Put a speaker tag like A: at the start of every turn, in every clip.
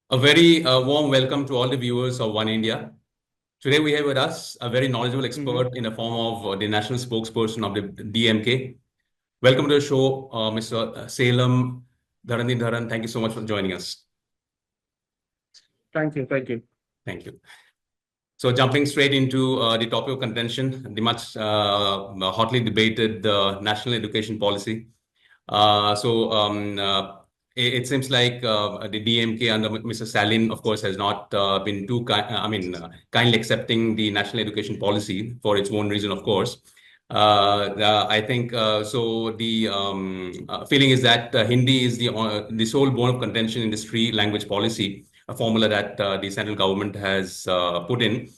A: A very warm welcome to all the viewers of One India. Today we have with us a very knowledgeable expert in the form of the national spokesperson of the DMK. Welcome to the show, Mr. Salem Dharanidharan. Thank you so much for joining us.
B: Thank you. Thank you.
A: Thank you. So jumping straight into the topic of contention, the much hotly debated national education policy. It seems like the DMK under Mr. Stalin, of course, has not been too kindly accepting the national education policy for its own reason, of course. I think so. The feeling is that Hindi is the sole bone of contention in this three language policy, a formula that the central government has put in.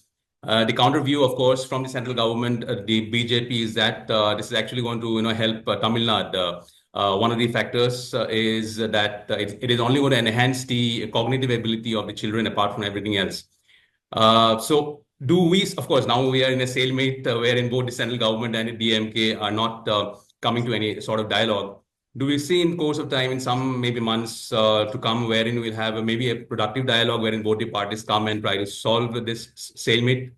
A: The counter view, of course, from the central government, the BJP, is that this is actually going to help Tamilnadu. One of the factors is that it is only going to enhance the cognitive ability of the children apart from everything else. So do we, of course, now we are in a stalemate wherein both the central government and the DMK are not coming to any sort of dialogue. Do we see in course of time, in some maybe months to come, wherein we'll have maybe a productive dialogue wherein both the parties come and try to solve this stalemate?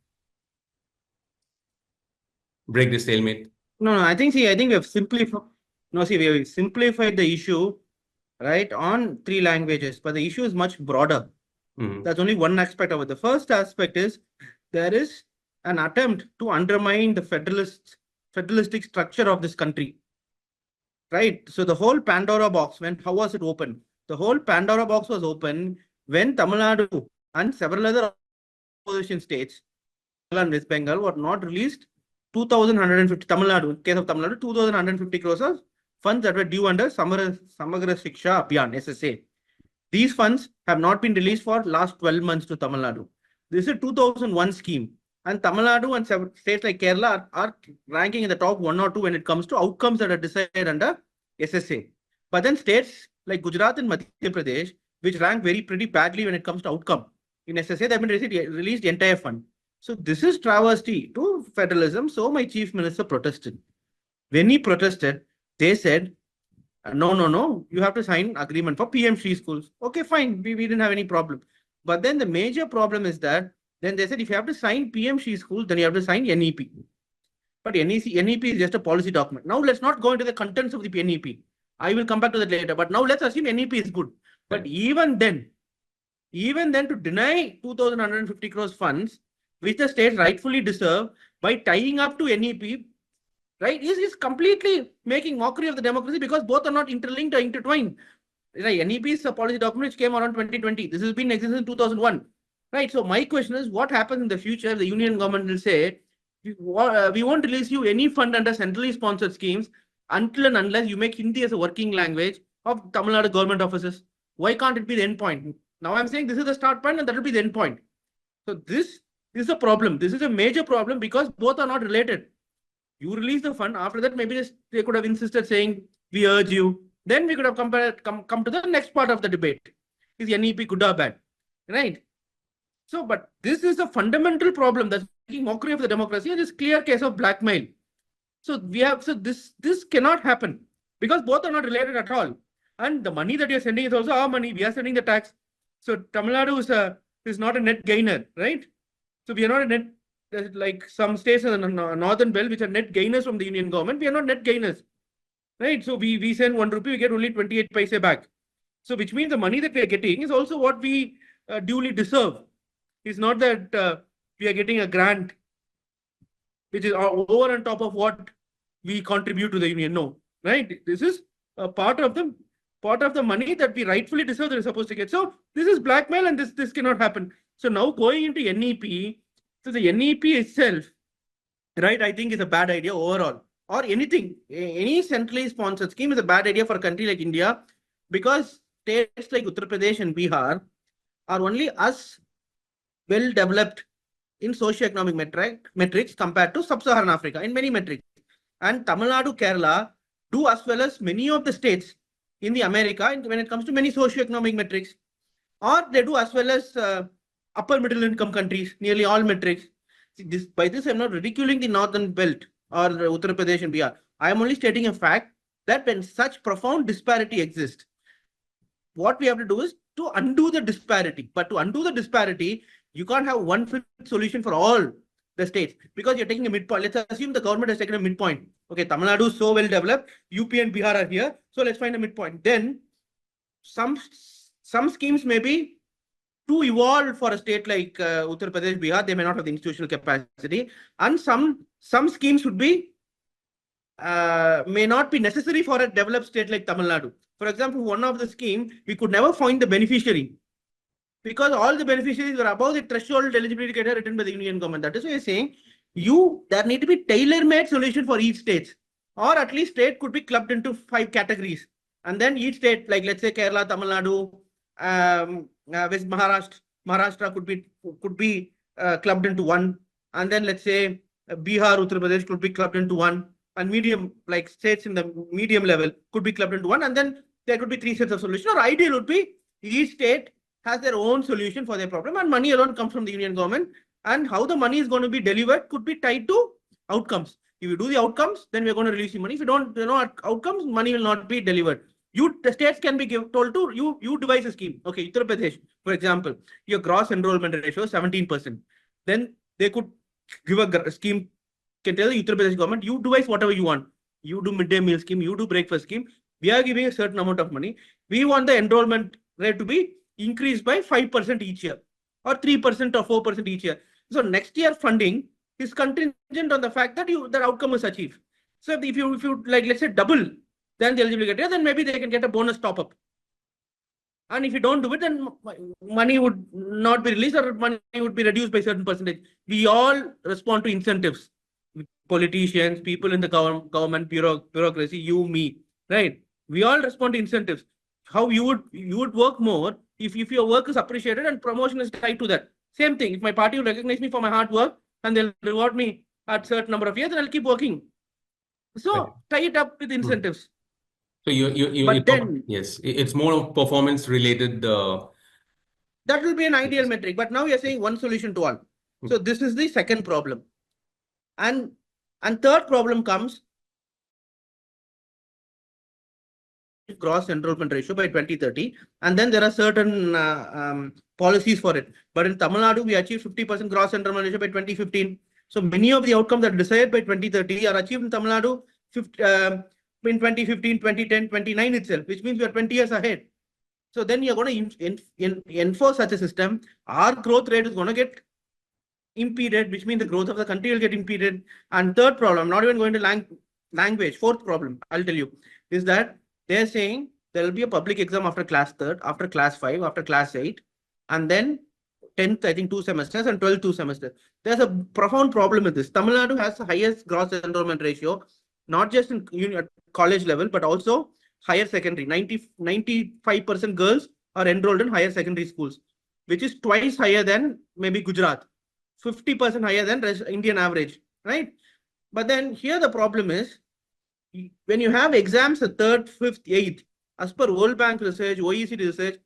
A: Break the stalemate?
B: No, I think we have simplified. No, see, we have simplified the issue, right, on three languages, but the issue is much broader. That's only one aspect of it. The first aspect is there is an attempt to undermine the federalistic structure of this country, right? So the whole Pandora box, how was it open? The whole Pandora box was open when Tamil Nadu and several other opposition states and West Bengal were not released 2,150 Tamil Nadu, case of Tamil Nadu, 2,150 crores of funds that were due under Samagra Shiksha Abhiyan, SSA. These funds have not been released for last 12 months to Tamil Nadu. This is a 2001 scheme. And Tamil Nadu and several states like Kerala are ranking in the top 1 or 2 when it comes to outcomes that are decided under SSA. But then states like Gujarat and Madhya Pradesh, which rank pretty badly when it comes to outcome in SSA, they have been released the entire fund. So this is travesty to federalism. So my chief minister protested. When he protested, they said, no, you have to sign agreement for PM Shri schools. Okay, fine. We didn't have any problem. But then the major problem is that then they said, if you have to sign PM Shri schools, then you have to sign NEP. But NEP is just a policy document. Now let's not go into the contents of the NEP. I will come back to that later. But now let's assume NEP is good. But even then to deny 2,150 crores funds, which the states rightfully deserve, by tying up to NEP, right, is completely making mockery of the democracy because both are not interlinked or intertwined. Right, NEP is a policy document which came around 2020. This has been in existence in 2001. Right, so my question is, what happens in the future? The union government will say, we won't release you any fund under centrally sponsored schemes until and unless you make Hindi as a working language of Tamil Nadu government offices. Why can't it be the end point? Now I'm saying this is the start point and that will be the end point. So this is a problem. This is a major problem because both are not related. You release the fund. After that, maybe they could have insisted saying, we urge you. Then we could have come to the next part of the debate. Is NEP good or bad? Right? So, but this is a fundamental problem that's making mockery of the democracy and this clear case of blackmail. So this cannot happen because both are not related at all. And the money that you're sending is also our money. We are sending the tax. So Tamil Nadu is not a net gainer, right? So we are not a net, like some states in the northern belt, which are net gainers from the union government. We are not net gainers, right? So we send 1 rupee, we get only 28 paise back. So which means the money that we are getting is also what we duly deserve. It's not that we are getting a grant, which is over on top of what we contribute to the union. No, right? This is a part of the money that we rightfully deserve that we're supposed to get. So this is blackmail and this cannot happen. So now going into NEP, so the NEP itself, right, I think is a bad idea overall. Or any centrally sponsored scheme is a bad idea for a country like India because states like Uttarpradesh and Bihar are only as well developed in socio-economic metrics compared to sub-Saharan Africa in many metrics. And Tamil Nadu, Kerala do as well as many of the states in the America when it comes to many socio-economic metrics. Or they do as well as upper middle income countries, nearly all metrics. See, by this, I'm not ridiculing the northern belt or Uttar Pradesh and Bihar. I am only stating a fact that when such profound disparity exists, what we have to do is to undo the disparity. But to undo the disparity, you can't have one fit solution for all the states because you're taking a midpoint. Let's assume the government has taken a midpoint. Okay, Tamil Nadu is so well developed, UP and Bihar are here, so let's find a midpoint. Then some schemes may be too evolved for a state like Uttarpradesh, Bihar. They may not have the institutional capacity, and some schemes would be may not be necessary for a developed state like Tamil Nadu. For example, one of the scheme, we could never find the beneficiary because all the beneficiaries were above the threshold eligibility criteria written by the union government. That is why you're saying there need to be tailor-made solution for each state, or at least state could be clubbed into 5 categories. And then each state, like let's say Kerala, Tamil Nadu, West Maharashtra could be clubbed into one. And then let's say Bihar, Uttar Pradesh could be clubbed into one. And medium, like states in the medium level could be clubbed into one. And then there could be 3 sets of solution. Or ideal would be each state has their own solution for their problem and money alone comes from the union government. And how the money is going to be delivered could be tied to outcomes. If you do the outcomes, then we're going to release the money. If you don't outcomes, money will not be delivered. The states can be told to you devise a scheme. Okay, Uttar Pradesh, for example, your gross enrollment ratio is 17%. Then they could give a scheme, can tell the Uttar Pradesh government, you devise whatever you want. You do midday meal scheme, you do breakfast scheme. We are giving a certain amount of money. We want the enrollment rate to be increased by 5% each year, or 3% or 4% each year. So next year funding is contingent on the fact that the outcome is achieved. So if you like, let's say double then the eligibility criteria, then maybe they can get a bonus top up. And if you don't do it, then money would not be released or money would be reduced by a certain percentage. We all respond to incentives. Politicians, people in the government, bureaucracy, you, me, right? We all respond to incentives. How you would work more if your work is appreciated and promotion is tied to that. Same thing. If my party will recognize me for my hard work and they'll reward me at certain number of years, then I'll keep working. So tie it up with incentives.
A: So yes, it's more of performance related.
B: That will be an ideal metric, but now you're saying one solution to all. So this is the second problem, and third problem comes gross enrollment ratio by 2030, and then there are certain policies for it. But in Tamil Nadu, we achieved 50% gross enrollment ratio by 2015. So many of the outcomes that are desired by 2030 are achieved in Tamil Nadu in 2015, 2010, 2029 itself, which means we are 20 years ahead. So then you're going to enforce such a system. Our growth rate is going to get impeded, which means the growth of the country will get impeded. And third problem, not even going to language. Fourth problem, I'll tell you, is that they're saying there will be a public exam after class 3rd, after class 5, after class 8, and then 10th, I think 2 semesters, and 12th 2 semesters. There's a profound problem with this. Tamil Nadu has the highest gross enrollment ratio, not just in college level, but also higher secondary. 95% girls are enrolled in higher secondary schools, which is twice higher than maybe Gujarat, 50% higher than Indian average, right? But then here the problem is, when you have exams at 3rd, 5th, 8th, as per World Bank research, OECD research,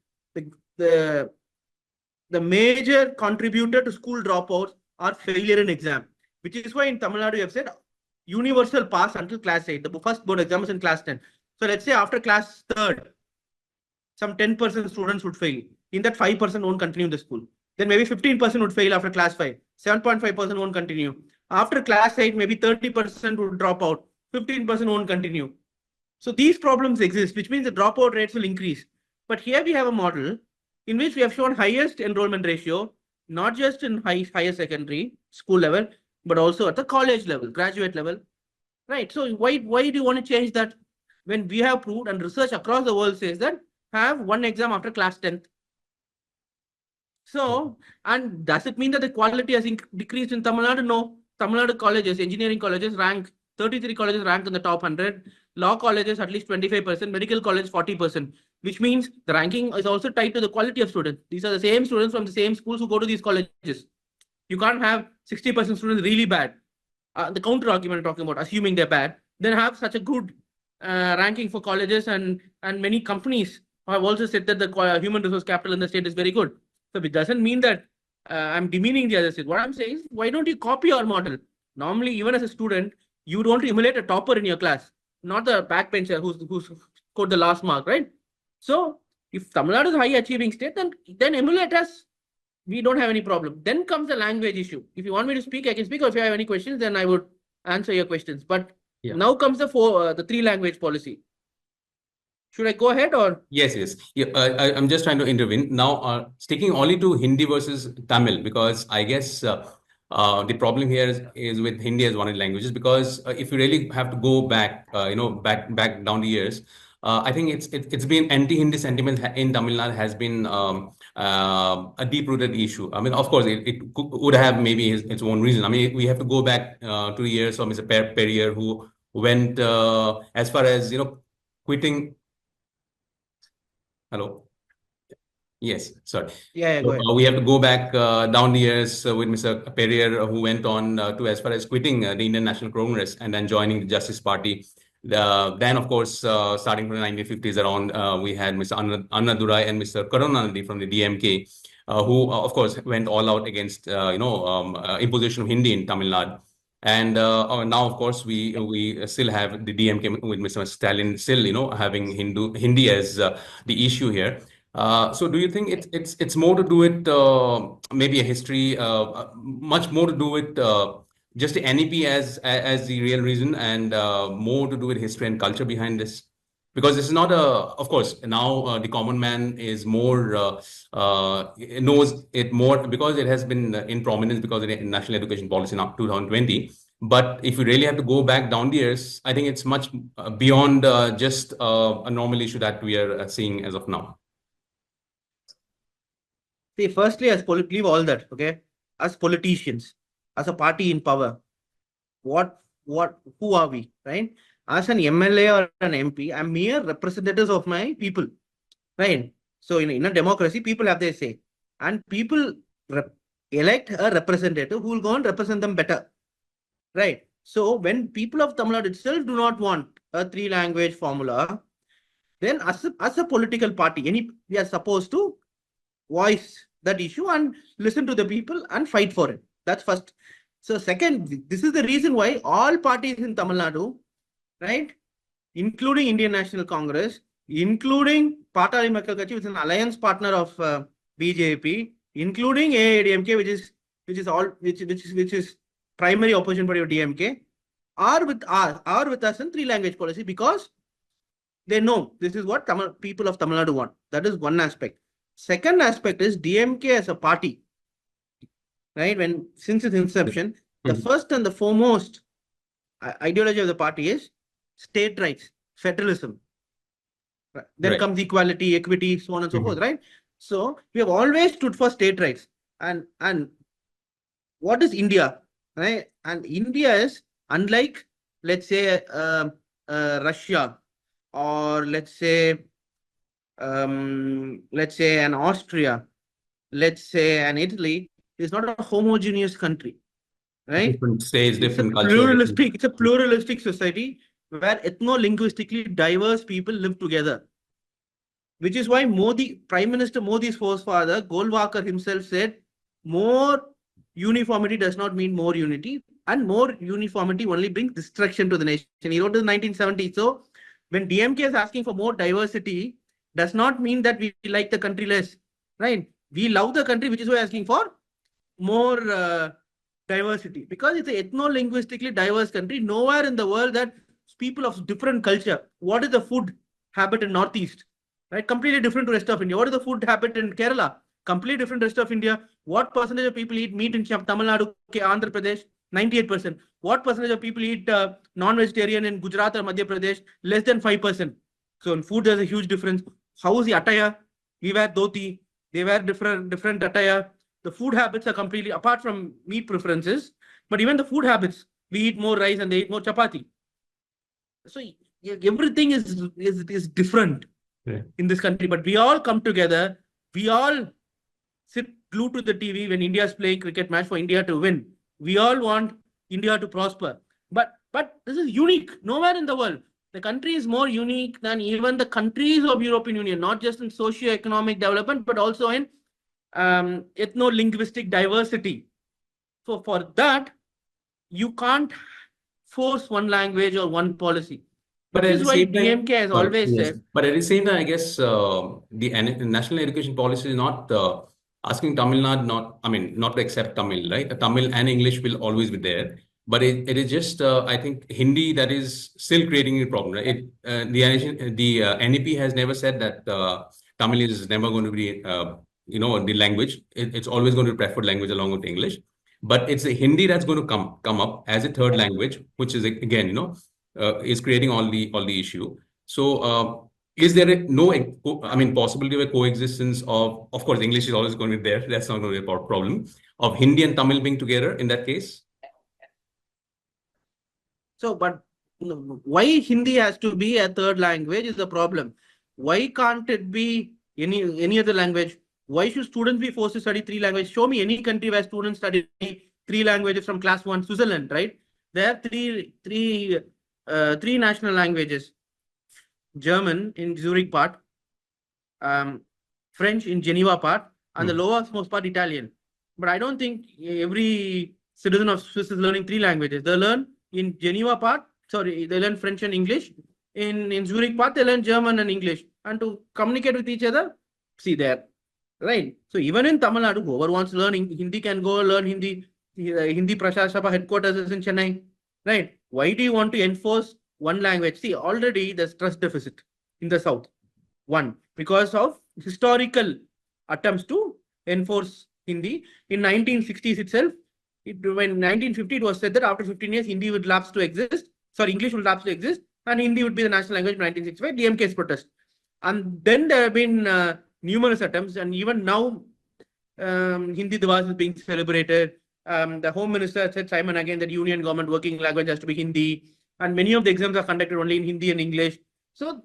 B: the major contributor to school dropouts are failure in exam, which is why in Tamil Nadu you have said universal pass until class 8. The first board exam is in class 10. So let's say after class 3rd, some 10% students would fail. In that 5% won't continue the school. Then maybe 15% would fail after class 5. 7.5% won't continue. After class 8, maybe 30% would drop out. 15% won't continue. So these problems exist, which means the dropout rates will increase. But here we have a model in which we have shown highest enrollment ratio, not just in higher secondary school level, but also at the college level, graduate level, right? So why do you want to change that when we have proved, and research across the world says that have one exam after class 10th? So, and does it mean that the quality has decreased in Tamil Nadu? No. Tamil Nadu colleges, engineering colleges rank, 33 colleges rank in the top 100, law colleges at least 25%, medical college 40%, which means the ranking is also tied to the quality of students. These are the same students from the same schools who go to these colleges. You can't have 60% students really bad. The counter argument I'm talking about, assuming they're bad, then have such a good ranking for colleges, and many companies have also said that the human resource capital in the state is very good. So it doesn't mean that I'm demeaning the other state. What I'm saying is, why don't you copy our model? Normally, even as a student, you don't want to emulate a topper in your class, not the backbencher who's scored the last mark, right? So If Tamil Nadu is a high achieving state, then emulate us. We don't have any problem. Then comes the language issue. If you want me to speak, I can speak. Or if you have any questions, then I would answer your questions. But now comes the 3-language policy. Should I go ahead or?
A: Yes. Yeah, I'm just trying to intervene. Now, sticking only to Hindi versus Tamil, because I guess the problem here is with Hindi as one of the languages, because if you really have to go back, back down the years, I think it's been anti-Hindi sentiment in Tamil Nadu has been a deep-rooted issue. I mean, of course, it would have maybe its own reason. I mean, we have to go back to the years of Mr. Periyar, who went as far as, quitting. Hello. Yes, sorry.
B: Yeah, go ahead.
A: We have to go back down the years with Mr. Periyar, who went on to as far as quitting the Indian National Congress and then joining the Justice Party. Then, of course, starting from the 1950s around, we had Mr. Annamalai and Mr. Karunanidhi from the DMK, who, of course, went all out against, imposition of Hindi in Tamil Nadu. And now, of course, we still have the DMK with Mr. Stalin still, having Hindi as the issue here. So do you think it's more to do with maybe a history, much more to do with just the NEP as the real reason, and more to do with history and culture behind this? Because this is not of course, now the common man is more, knows it more because it has been in prominence because of the national education policy now 2020. But if you really have to go back down the years, I think it's much beyond just a normal issue that we are seeing as of now.
B: See, firstly, leave all that, okay? As politicians, as a party in power, who are we, right? As an MLA or an MP, I'm mere representatives of my people, right? So in a democracy, people have their say, and people elect a representative who will go and represent them better, right? So when people of Tamil Nadu itself do not want a 3-language formula, then as a political party, we are supposed to voice that issue and listen to the people and fight for it. That's first. So second, this is the reason why all parties in Tamil Nadu, right, including Indian National Congress, including Paatali Makkal Katchi, which is an alliance partner of BJP, including AIDMK, which is primary opposition party of DMK, are with us in 3-language policy, because they know this is what people of Tamil Nadu want. That is one aspect. Second aspect is DMK as a party, right? Since its inception, the first and the foremost ideology of the party is state rights, federalism. Right. Then comes equality, equity, so on and so forth, right? So we have always stood for state rights. And what is India, right? And India is unlike, let's say, Russia, or let's say an Austria, let's say an Italy. Is not a homogeneous country, right?
A: Different states, different cultures.
B: It's a pluralistic society where ethno-linguistically diverse people live together. Which is why Prime Minister Modi's forefather, Golwalkar himself said, more uniformity does not mean more unity, and more uniformity only brings destruction to the nation. He wrote in the 1970s. So when DMK is asking for more diversity, does not mean that we like the country less, right? We love the country, which is why asking for more diversity, because it's an ethno-linguistically diverse country. Nowhere in the world that people of different culture. What is the food habit in Northeast? Right, completely different to rest of India. What is the food habit in Kerala? Completely different rest of India. What percentage of people eat meat in Tamil Nadu, Andhra Pradesh? 98%. What percentage of people eat non-vegetarian in Gujarat or Madhya Pradesh? Less than 5%. So in food, there's a huge difference. How is the attire? We wear dhoti. They wear different attire. The food habits are completely apart from meat preferences. But even the food habits, we eat more rice and they eat more chapati. So everything is different in this country. But we all come together. We all sit glued to the TV when India is playing cricket match for India to win. We all want India to prosper. But this is unique. Nowhere in the world. The country is more unique than even the countries of European Union, not just in socio-economic development, but also in ethno-linguistic diversity. So for that, you can't force one language or one policy.
A: But
B: Which
A: at
B: is
A: the
B: why
A: same time,
B: DMK has always
A: yes.
B: said.
A: But at the same time, I guess the national education policy is not asking Tamil Nadu not to accept Tamil, right? Tamil and English will always be there. But it is just, I think, Hindi that is still creating a problem, right? The NEP has never said that Tamil is never going to be, the language. It's always going to be preferred language along with English. But it's a Hindi that's going to come up as a third language, which is again, is creating all the issue. So, is there possibility of a coexistence of course, English is always going to be there. That's not going to be a problem of Hindi and Tamil being together in that case.
B: So, but why Hindi has to be a third language is the problem. Why can't it be any other language? Why should students be forced to study three languages? Show me any country where students study three languages from class 1. Switzerland, right? There are three national languages. German in Zurich part, French in Geneva part, and the lowest most part Italian. But I don't think every citizen of Swiss is learning three languages. They learn in Geneva part, they learn French and English. In Zurich part, they learn German and English. And to communicate with each other, see there, right? So even in Tamil Nadu, whoever wants to learn Hindi can go learn Hindi. Hindi Prashar Sabha headquarters is in Chennai, right? Why do you want to enforce one language? See, already there's trust deficit in the South. One, because of historical attempts to enforce Hindi. In 1960s itself, when 1950, it was said that after 15 years, Hindi would lapse to exist. Sorry, English would lapse to exist, and Hindi would be the national language in 1965, DMK's protest. And then there have been numerous attempts, and even now, Hindi Divas is being celebrated. The Home Minister said Simon again that union government working language has to be Hindi, and many of the exams are conducted only in Hindi and English. So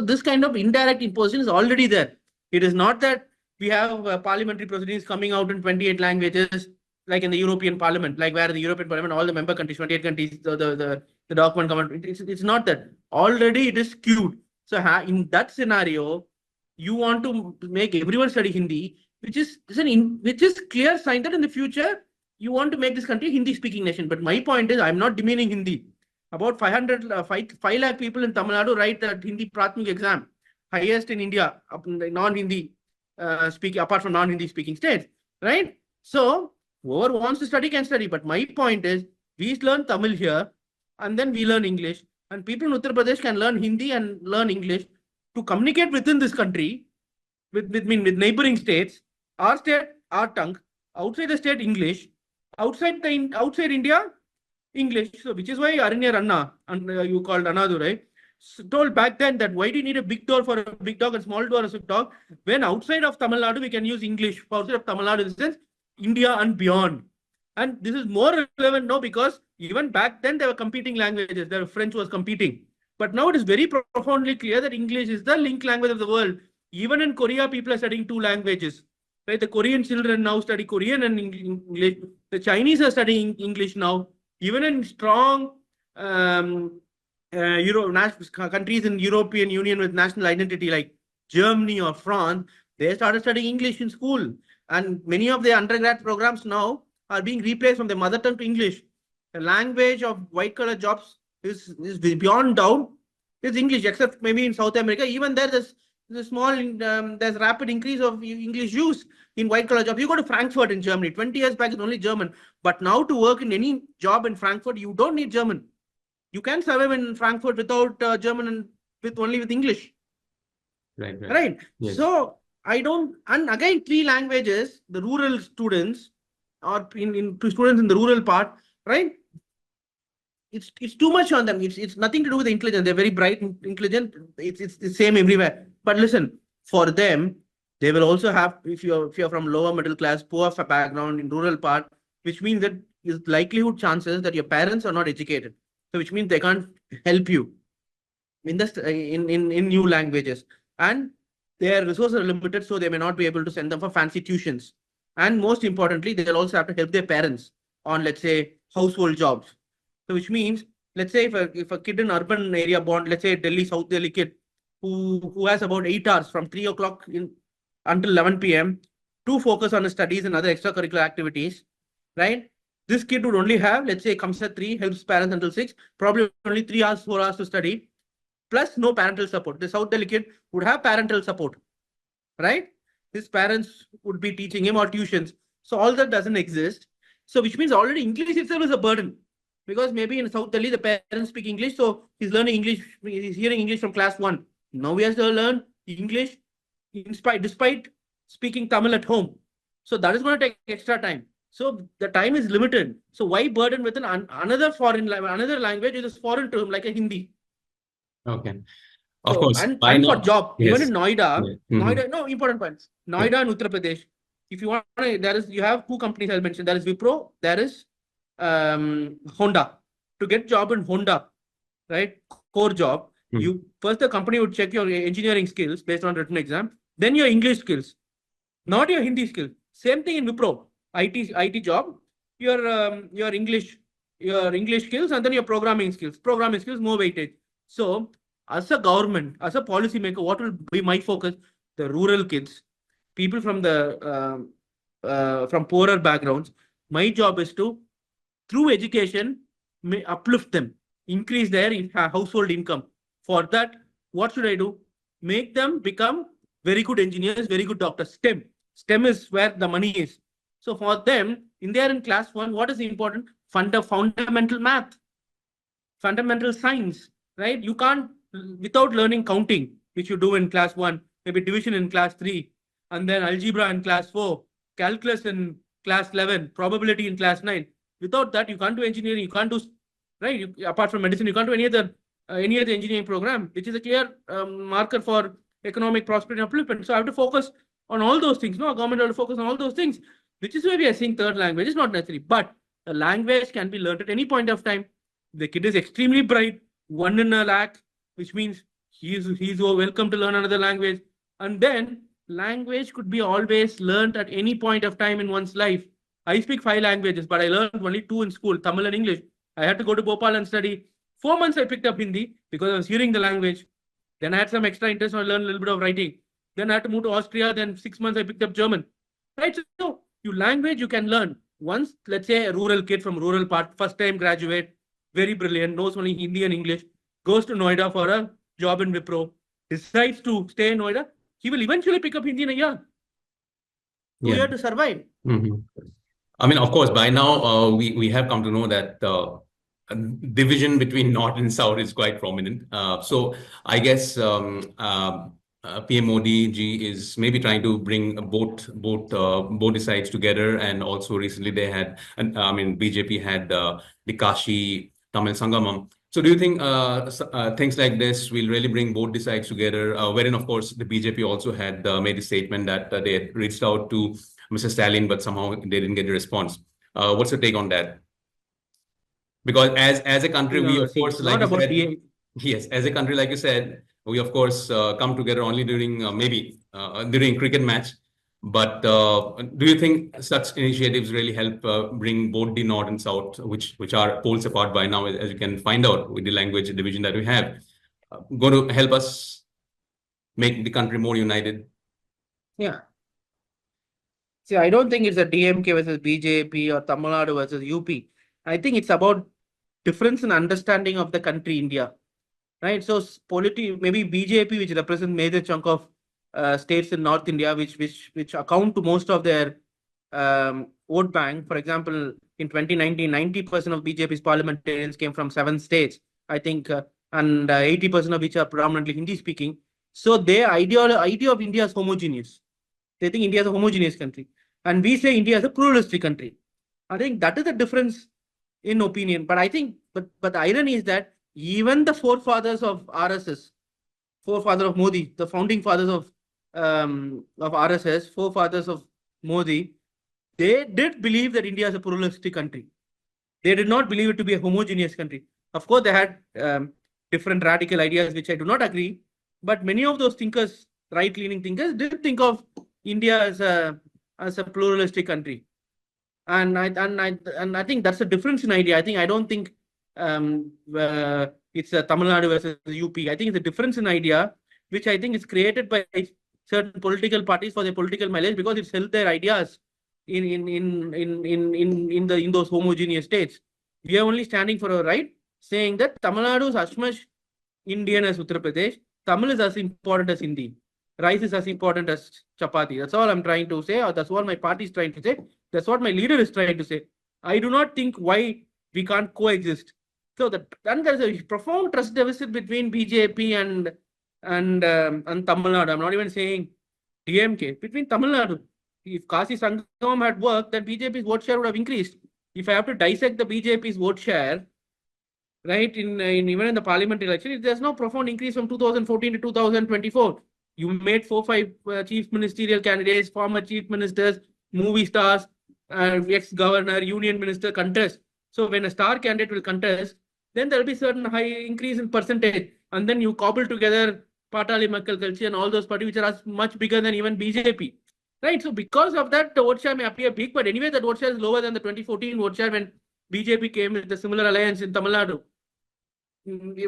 B: this kind of indirect imposition is already there. It is not that we have parliamentary proceedings coming out in 28 languages, like in the European Parliament, like where the European Parliament, all the member countries, 28 countries, the document come out. It's not that. Already it is skewed. So in that scenario, you want to make everyone study Hindi, which is clear sign that in the future you want to make this country a Hindi-speaking nation. But my point is, I'm not demeaning Hindi. About 5 lakh people in Tamil Nadu write the Hindi Pratmik exam, highest in India, non-Hindi speaking, apart from non-Hindi speaking states, right? So whoever wants to study can study. But my point is, we learn Tamil here, and then we learn English, and people in Uttar Pradesh can learn Hindi and learn English to communicate within this country, with neighboring states, our state, our tongue, outside the state, English, outside India, English. So which is why Aranya Ranna, and you called Anadu, right? Told back then that why do you need a big door for a big dog and small door for a small dog, when outside of Tamil Nadu we can use English, outside of Tamil Nadu in the sense India and beyond. And this is more relevant now because even back then there were competing languages. The French was competing. But now it is very profoundly clear that English is the link language of the world. Even in Korea, people are studying two languages. Right? The Korean children now study Korean and English. The Chinese are studying English now. Even in strong countries in European Union with national identity like Germany or France, they started studying English in school. And many of the undergrad programs now are being replaced from the mother tongue to English. The language of white-collar jobs is beyond doubt. It's English, except maybe in South America. Even there, there's rapid increase of English use in white-collar jobs. You go to Frankfurt in Germany. 20 years back, it's only German. But now to work in any job in Frankfurt, you don't need German. You can survive in Frankfurt without German and only with English. Right. Yes. So and again, three languages, the rural students or to students in the rural part, right? It's too much on them. It's nothing to do with the intelligence. They're very bright and intelligent. It's the same everywhere. But listen, for them, they will also have, if you're from lower middle class, poor background in rural part, which means that is likelihood chances that your parents are not educated. So which means they can't help you in new languages. And their resources are limited, so they may not be able to send them for fancy tuitions. And most importantly, they'll also have to help their parents on, let's say, household jobs. So which means, let's say if a kid in urban area born, let's say Delhi, South Delhi kid, who has about 8 hours from 3 o'clock until 11 p.m. to focus on his studies and other extracurricular activities, right? This kid would only have, let's say, comes at 3, helps parents until 6, probably only 3 hours, 4 hours to study. plus no parental support. The South Delhi kid would have parental support, right? His parents would be teaching him or tuitions. So all that doesn't exist. So which means already English itself is a burden. Because maybe in South Delhi, the parents speak English, so he's learning English, he's hearing English from class 1. Now he has to learn English despite speaking Tamil at home. So that is going to take extra time. So the time is limited. So why burden with another language which is foreign to him, like a Hindi?
A: Okay. Of
B: So,
A: course.
B: and
A: Why
B: for
A: not?
B: job,
A: Yes.
B: even in Noida,
A: Yeah.
B: Noida, no, important points. Noida and Uttar Pradesh. If you want, you have 2 companies I'll mention. There is Wipro, there is Honda. To get job in Honda, right? Core job. You first the company would check your engineering skills based on written exam, then your English skills, not your Hindi skills. Same thing in Wipro, IT job, your English skills, and then your programming skills. Programming skills more weightage. So as a government, as a policymaker, what will be my focus? The rural kids, people from the from poorer backgrounds. My job is to, through education, uplift them, increase their household income. For that, what should I do? Make them become very good engineers, very good doctors. STEM is where the money is. So for them, in class 1, what is important? Fundamental math, fundamental science, right? You can't, without learning counting, which you do in class 1, maybe division in class 3, and then algebra in class 4, calculus in class 11, probability in class 9. Without that, you can't do engineering, you can't do, right? Apart from medicine, you can't do any other engineering program, which is a clear marker for economic prosperity and upliftment. So I have to focus on all those things. No, government has to focus on all those things, which is why we are seeing third language. It's not necessary, but a language can be learned at any point of time. The kid is extremely bright, 1 in a lakh, which means he's welcome to learn another language. And then language could be always learned at any point of time in one's life. I speak 5 languages, but I learned only 2 in school, Tamil and English. I had to go to Bhopal and study. 4 months I picked up Hindi because I was hearing the language. Then I had some extra interest, so I learned a little bit of writing. Then I had to move to Austria. Then 6 months I picked up German. Right? So language you can learn. Once, let's say, a rural kid from rural part, first time graduate, very brilliant, knows only Hindi and English, goes to Noida for a job in Wipro, decides to stay in Noida, he will eventually pick up Hindi in a year. 2 years to survive.
A: I mean, of course, by now we have come to know that division between North and South is quite prominent. So I guess PM Modi ji is maybe trying to bring both sides together, and also recently they had, I mean, BJP had the Kashi Tamil Sangamam. So do you think things like this will really bring both the sides together? Wherein, of course, the BJP also had made a statement that they had reached out to Mr. Stalin, but somehow they didn't get a response. What's your take on that? Because as a country, we of course, like you said, yes, as a country, like you said, we of course come together only during maybe during cricket match. But do you think such initiatives really help bring both the North and South, which are poles apart by now, as you can find out with the language division that we have, going to help us make the country more united?
B: Yeah. See, I don't think it's a DMK versus BJP or Tamilnadu versus UP. I think it's about difference in understanding of the country, India. Right? So maybe BJP, which represents major chunk of states in North India, which account to most of their vote bank. For example, in 2019, 90% of BJP's parliamentarians came from 7 states, I think, and 80% of which are predominantly Hindi speaking. So their idea of India is homogeneous. They think India is a homogeneous country. And we say India is a pluralistic country. I think that is the difference in opinion. But I think, but the irony is that even the forefathers of RSS, forefather of Modi, the founding fathers of RSS, forefathers of Modi, they did believe that India is a pluralistic country. They did not believe it to be a homogeneous country. Of course, they had different radical ideas, which I do not agree. But many of those thinkers, right-leaning thinkers, did think of India as a pluralistic country. And I think that's a difference in idea. I don't think it's a Tamil Nadu versus UP. I think it's a difference in idea, which I think is created by certain political parties for their political mileage, because it's held their ideas in those homogeneous states. We are only standing for our right, saying that Tamil Nadu is as much Indian as Uttar Pradesh. Tamil is as important as Hindi. Rice is as important as chapati. That's all I'm trying to say, or that's what my party is trying to say. That's what my leader is trying to say. I do not think why we can't coexist. So then there's a profound trust deficit between BJP and Tamil Nadu. I'm not even saying DMK. Between Tamil Nadu, if Kasi Sangam had worked, then BJP's vote share would have increased. If I have to dissect the BJP's vote share, right, in even in the parliament election, there's no profound increase from 2014 to 2024. You made 4-5 chief ministerial candidates, former chief ministers, movie stars, ex-governor, union minister contest. So when a star candidate will contest, then there will be certain high increase in percentage. And then you cobble together Patali Makkal Kalchi and all those parties which are much bigger than even BJP. Right. So because of that, the vote share may appear big, but anyway, the vote share is lower than the 2014 vote share when BJP came with the similar alliance in Tamil Nadu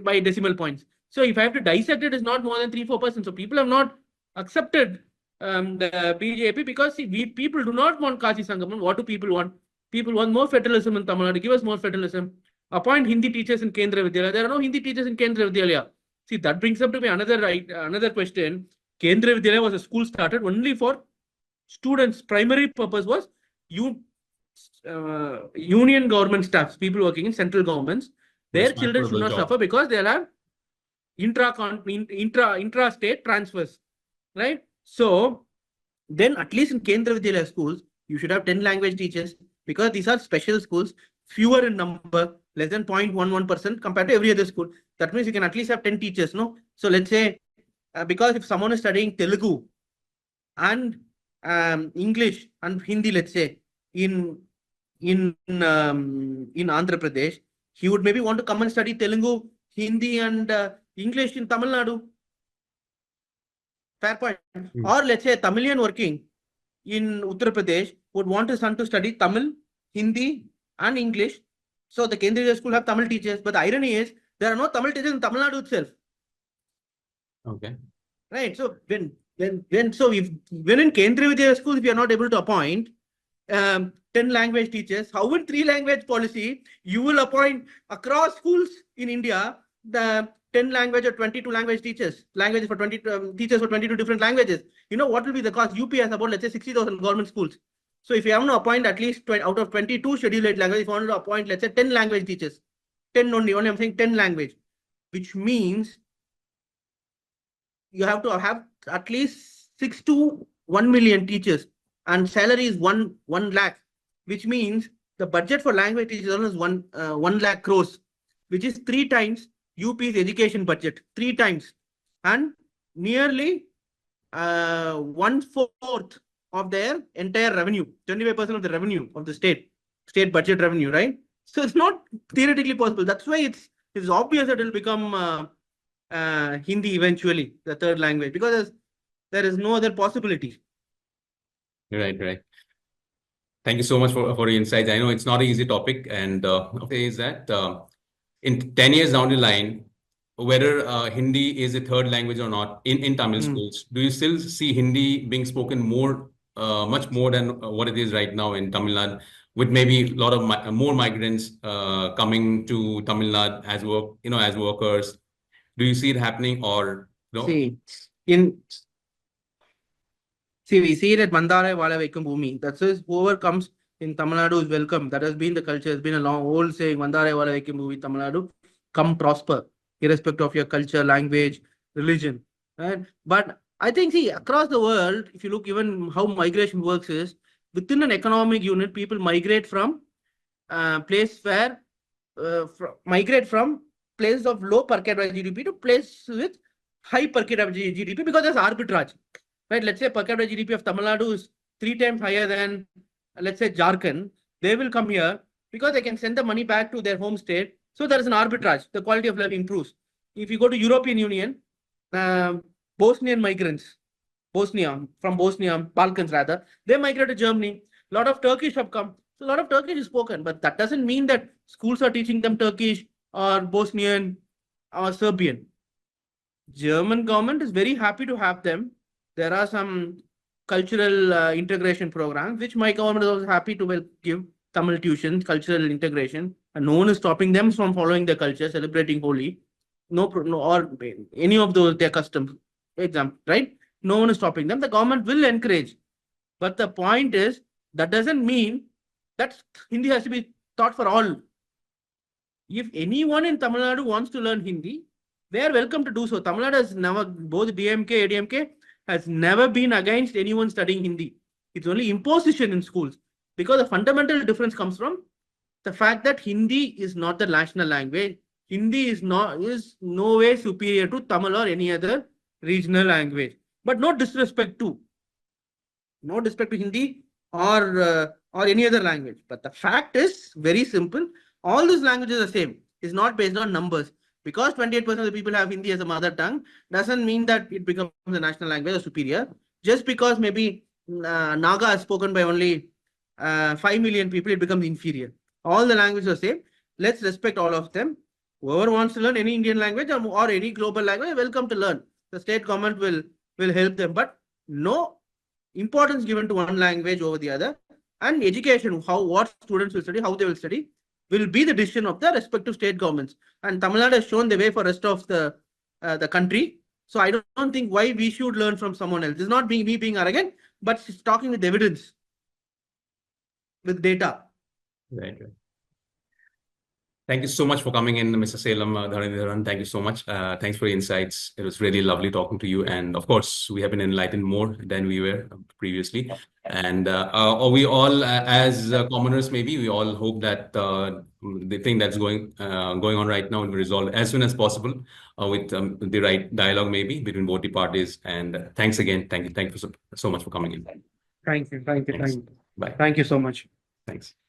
B: by decimal points. So if I have to dissect it, it's not more than 3-4%. So people have not accepted the BJP because people do not want Kasi Sangamam. What do people want? People want more federalism in Tamil Nadu. Give us more federalism. Appoint Hindi teachers in Kendra Vidyalaya. There are no Hindi teachers in Kendra Vidyalaya. See, that brings up to me another question. Kendra Vidyalaya was a school started only for students. Primary purpose was union government staffs, people working in central governments. Their children should not suffer because they'll have intra-state transfers, right? So then at least in Kendra Vidyalaya schools, you should have 10 language teachers because these are special schools, fewer in number, less than 0.11% compared to every other school. That means you can at least have 10 teachers, no? So let's say, because if someone is studying Telugu and English and Hindi, let's say, in Andhra Pradesh, he would maybe want to come and study Telugu, Hindi and English in Tamil Nadu. Fair point. Or let's say a Tamilian working in Uttar Pradesh would want his son to study Tamil, Hindi and English. So the Kendriya school have Tamil teachers. But the irony is there are no Tamil teachers in Tamil Nadu itself.
A: Okay.
B: Right. So when in Kendriya Vidyalaya schools, if you are not able to appoint 10 language teachers, how in 3-language policy you will appoint across schools in India the 10 language or 22 language teachers, languages for 20 teachers for 22 different languages? You know what will be the cost? UP has about, let's say, 60,000 government schools. So if you have to appoint at least out of 22 scheduled languages, if you want to appoint, let's say, 10 language teachers, 10 only I'm saying 10 language, which means you have to have at least 6 to 1 million teachers, and salary is 1 lakh, which means the budget for language teachers is 1 lakh crores, which is 3 times UP's education budget, 3 times, and nearly 1/4 of their entire revenue, 25% of the revenue of the state budget revenue, right? So it's not theoretically possible. That's why it's obvious that it will become Hindi eventually, the third language, because there is no other possibility.
A: Right. Thank you so much for your insights. I know it's not an easy topic, and is that in 10 years down the line, whether Hindi is a third language or not in Tamil schools, do you still see Hindi being spoken much more than what it is right now in Tamil Nadu, with maybe a lot of more migrants coming to Tamil Nadu as workers? Do you see it happening or no?
B: See, we see that Mandare Vala Vaikum Bhumi. That says whoever comes in Tamil Nadu is welcome. That has been the culture. It's been a long old saying, Mandare Vala Vaikum Bhumi, Tamil Nadu, come prosper, irrespective of your culture, language, religion. Right? But I think, see, across the world, if you look even how migration works is, within an economic unit, people migrate from places of low per capita GDP to places with high per capita GDP because there's arbitrage. Right? Let's say per capita GDP of Tamil Nadu is 3 times higher than, let's say, Jharkhand. They will come here because they can send the money back to their home state. So there is an arbitrage. The quality of life improves. If you go to European Union, Bosnian migrants, from Bosnia, Balkans rather, they migrate to Germany. A lot of Turkish have come. So a lot of Turkish is spoken, but that doesn't mean that schools are teaching them Turkish or Bosnian or Serbian. German government is very happy to have them. There are some cultural integration programs, which my government is also happy to give Tamil tuition, cultural integration, and no one is stopping them from following their culture, celebrating Holi. or any of those their customs example, right? No one is stopping them. The government will encourage. But the point is, that doesn't mean that Hindi has to be taught for all. If anyone in Tamil Nadu wants to learn Hindi, they are welcome to do so. Tamil Nadu has never, both DMK, ADMK, has never been against anyone studying Hindi. It's only imposition in schools, because the fundamental difference comes from the fact that Hindi is not the national language. Hindi is no way superior to Tamil or any other regional language. But no disrespect to Hindi or any other language. But the fact is very simple. All these languages are the same. It's not based on numbers. Because 28% of the people have Hindi as a mother tongue doesn't mean that it becomes a national language or superior. Just because maybe Naga is spoken by only 5 million people, it becomes inferior. All the languages are the same. Let's respect all of them. Whoever wants to learn any Indian language or any global language, welcome to learn. The state government will help them. But no importance given to one language over the other. And education, what students will study, how they will study, will be the decision of the respective state governments. And Tamil Nadu has shown the way for rest of the country. So I don't think why we should learn from someone else. It's not me being arrogant, but it's talking with evidence, with data.
A: Right. Thank you so much for coming in, Mr. Salem Dharanidharan. Thank you so much. Thanks for your insights. It was really lovely talking to you. And of course, we have been enlightened more than we were previously. And we all, as commoners, maybe we all hope that the thing that's going on right now will be resolved as soon as possible with the right dialogue, maybe between both the parties. And thanks again. Thank you so much for coming in.
B: Thank you.
A: Bye.
B: Thank you so much.
A: Thanks.